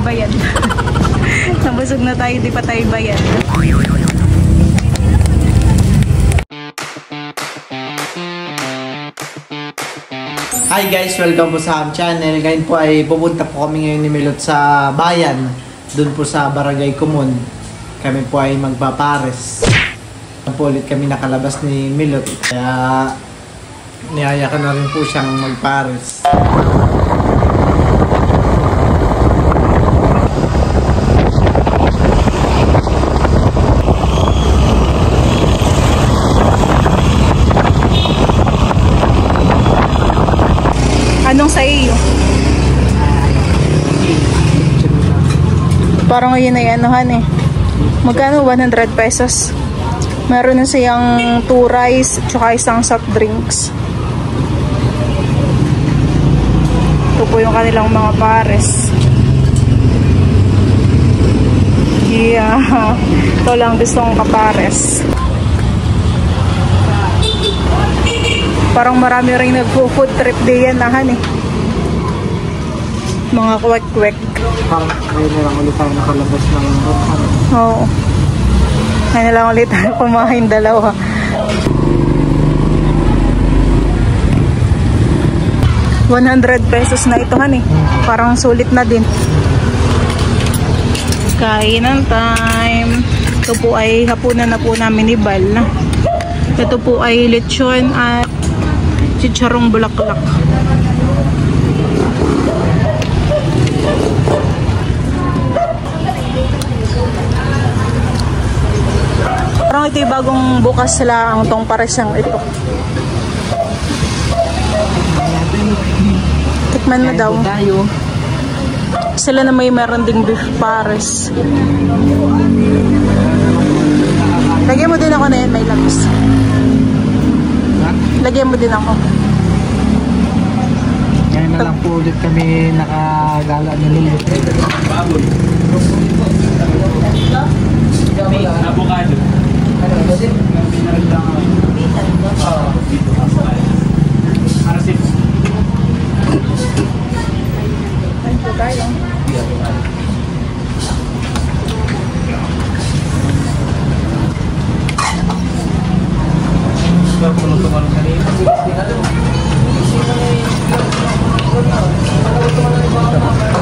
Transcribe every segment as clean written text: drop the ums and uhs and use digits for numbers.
bayad. Nabusog na tayo, di pa tayo bayad. Hi guys, welcome po sa aming channel. Ngayon po ay pupunta po kami ngayon ni Milot sa bayan. Doon po sa Barangay Kumon. Kami po ay magpapares. Po ulit kami nakalabas ni Milot. Kaya niyaya ko na rin po siyang magpares. Anong sa iyo? Parang ngayon ay anuhan eh. Magkano? 100 pesos. Meron na siyang 2 rice tsaka isang soft drinks. Ito po yung kanilang mga pares. Yeah. Ito lang gustong kapares. Parang marami rin nag-food trip day yan nahan eh. Mga kwek-kwek. Parang ngayon na lang ulit tayo nakalabas ng room. Oo. Ngayon na lang ulit tayo kumain dalawa. ₱100 na ito han eh. Parang sulit na din. Kainan time. Ito po ay hapunan na po namin ni Bal. Ito po ay lechon at chicharong bulaklak. Parang ito yung bagong bukas sila ang tong paresang ito. Tikman na daw. Sila na may meron ding beef pares. Lagyan mo din ako na yun, may labis. Lagyan mo din ako. Ngayon na lang po ulit kami nakagala ng Milot. Avocado. Ay po tayo.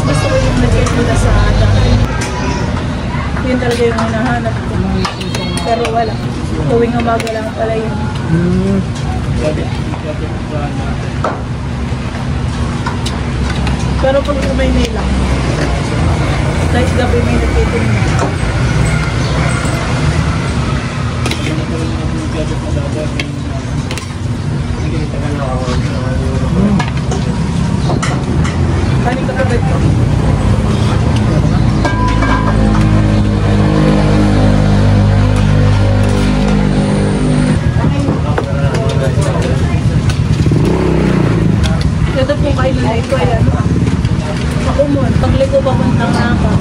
Gusto ko yung nag-ipula sa dahil. Yun talaga yung hinahanap ko. Pero wala. Tuwing umaga lang pala yun. Pero pag may nilang, kahit gabi may nagtitinda. Kanin ka kabit ko. Ito po kailan na ito ay ano. Ako mo, pagliko pa puntang naka.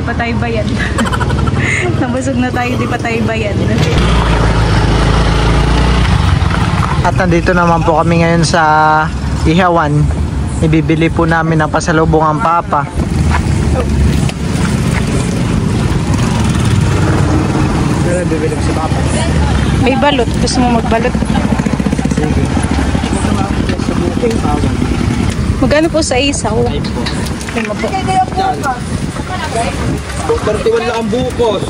pa tayo bayad. Nabusog na tayo, di pa tayo bayad. At nandito naman po kami ngayon sa Ihawan. Ibibili po namin ang pasalubong ang papa. Bibili si papa. May balot. Gusto mo magbalot? Sige. Magkano po sa isaw? Lima po. 31 lang ang bukos.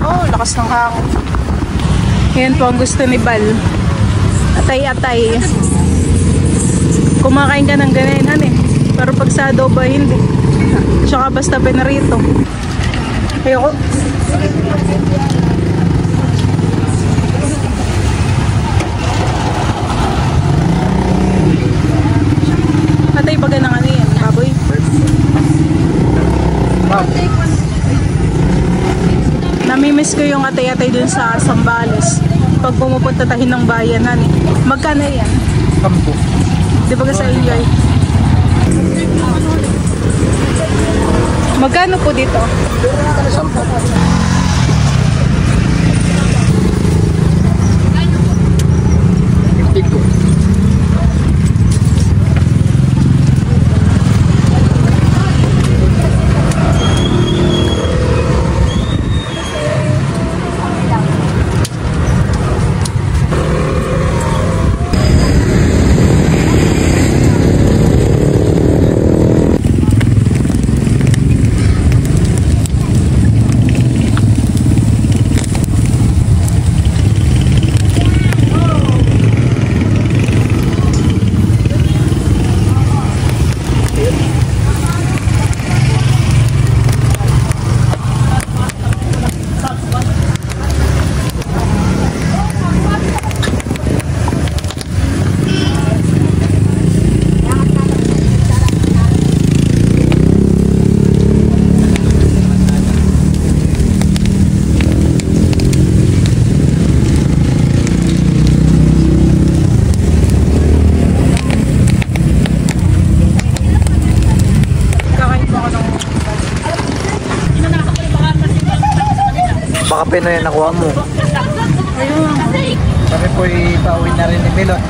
Oh, lakas ng hangin. Yan po ang gusto ni Bal. Atay-atay. Kumakain ka ng ganayan eh. Pero pag sa adobo hindi. Tsaka basta pinarito. Ayoko. Atay baga ng ano yan, baboy. Namimiss ko yung atay-atay dun sa Sambales. Pag pumupunta tayo ng bayanan eh. Magkano yan? 10. Di ba sa inyo eh? Magkano po dito? 52. Baka Pinoy ang nakuha mo. Ayun. Kami po pauwi na rin ni Milot.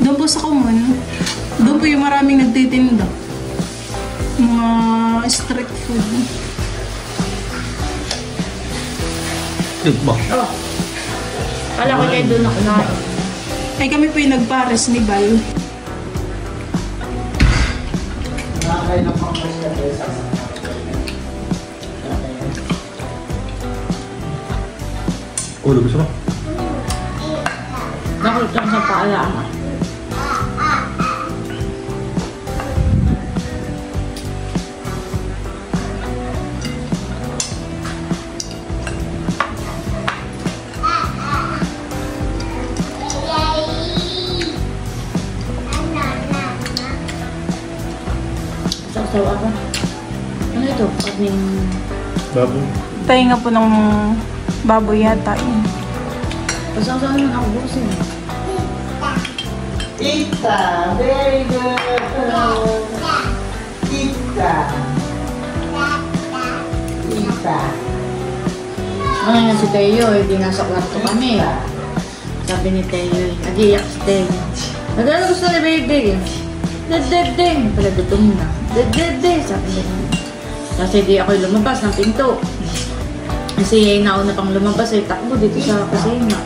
Doon po sa Kumon. Doon po yung maraming nagtitinda. Mga street food. Ba? Oh. Kala ko kayo doon ako na. Ay kami po yung nagpares ni Bal. Nakakain ng pangkas ka tayo sa Ulo, gusto mo? Nakulutang sa paalama. Sasawa ka. Ano ito? Pagning... Baboy. Tayo nga po ng baboy yata yun. Pasasawa naman ako busin. Tita, very good. Tita. Tita. Ano yan si Teo? Hindi nasa kwarto kami. Sabi ni Tayo, nag-iiyak si Tayo. Nagano gusto ni baby? Dededeng. Pala gutom na. Dededeng. Sabi niya. Kasi di ako lumabas ng pinto. Kasi nauna pang lumabas ay takbo dito sa kusina.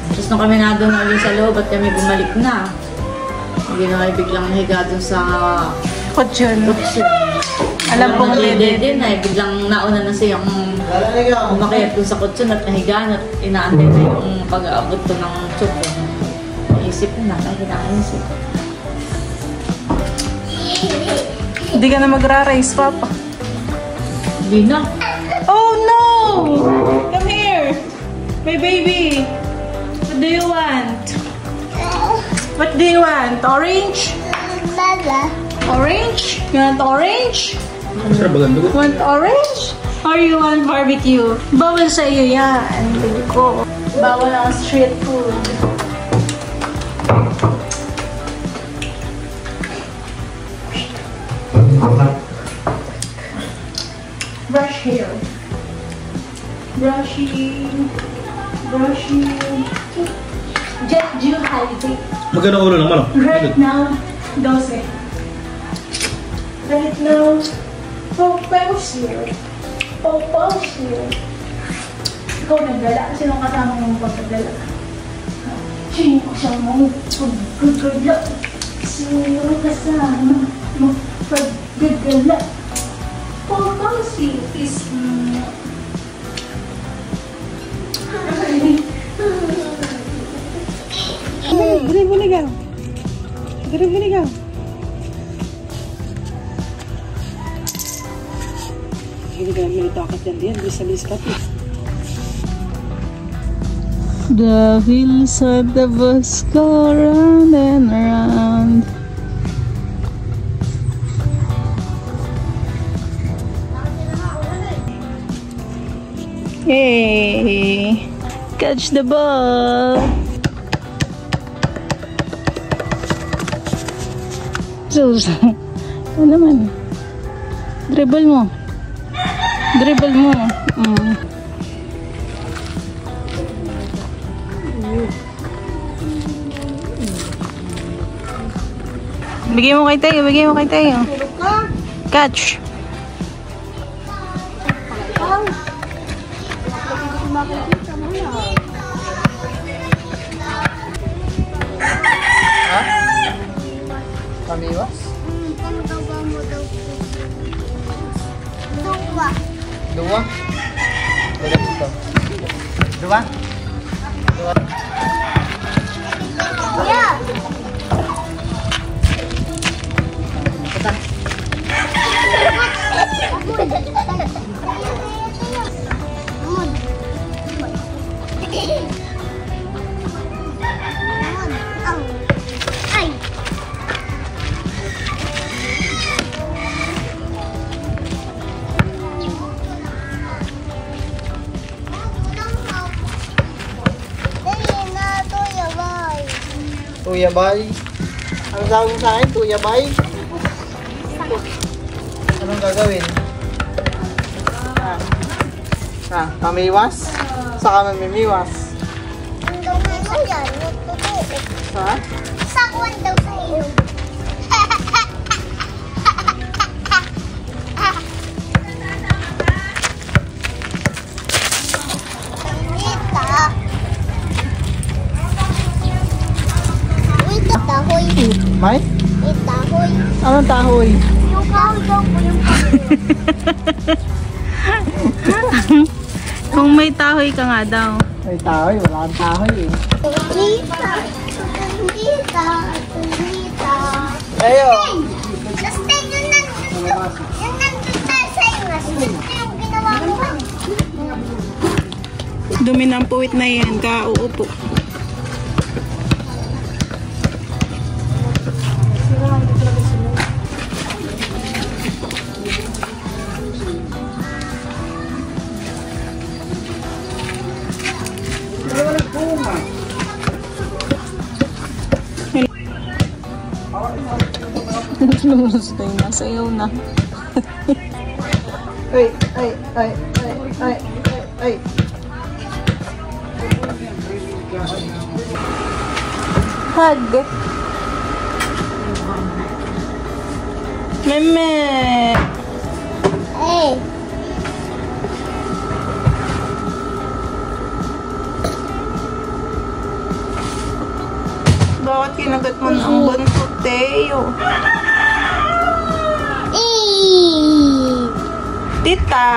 Tapos nung kami na doon ulit sa loob at kami bumalik na. Hindi na kayo biglang nahiga doon sa Kutsyon. kutsyon. Alam kong din na biglang nauna na siyang umakyat doon sa kutsyon at nahiga at inaantay na yung pag-aabot ko ng tsuko. Naisip na, naisip. Hindi ka na magra-race, Papa. Hindi na. Oh no! Come here! My baby! What do you want? What do you want? Orange? Orange? You want orange? Masarap ba ganda? You want orange? Or you want barbecue? Bawal sa iyo yan. Baby ko. Bawal ang street food. Brush hair. Brushing. Just do holiday. Magkano ulo ng ano? Right now, 12. Right now, Papa's here. Papa's here. Ikaw nagdala. Sino kasama mong pagdala? Sino kasama mong pagdala? Sino kasama mong pagdala? Papa's here is... Dali-dali. The wheels of the bus go round and round. Hey, catch the ball. Sus, ano naman? Dribble mo. Bigay mo kay Tayo. Catch. Pamiwas? Dua? Dagat dito. Dua? Yeah. Tuya bay. Ano tawag mo sa akin? Tuya bay? Anong gagawin? Mamiwas? Saka mamimiwas? Daw na mo yan, totoo. Ha? Sakwan daw sa iyo. Tahoy. May? Tahoy. Anong tahoy? Yung kahoy daw po yung Kung may tahoy ka nga daw. May tahoy, wala kang tahoy eh. Tulita. Ayo! Basta yun nandun tayo sa iyo. Ito yung ginawa mo. Dumi ng puwit na yan, kauupo. Lumulus na yung nasayaw na. Ay. Hug. Meme. Eh. Bakit kinagat mo na ang bunso, Teo? Eh. Tita.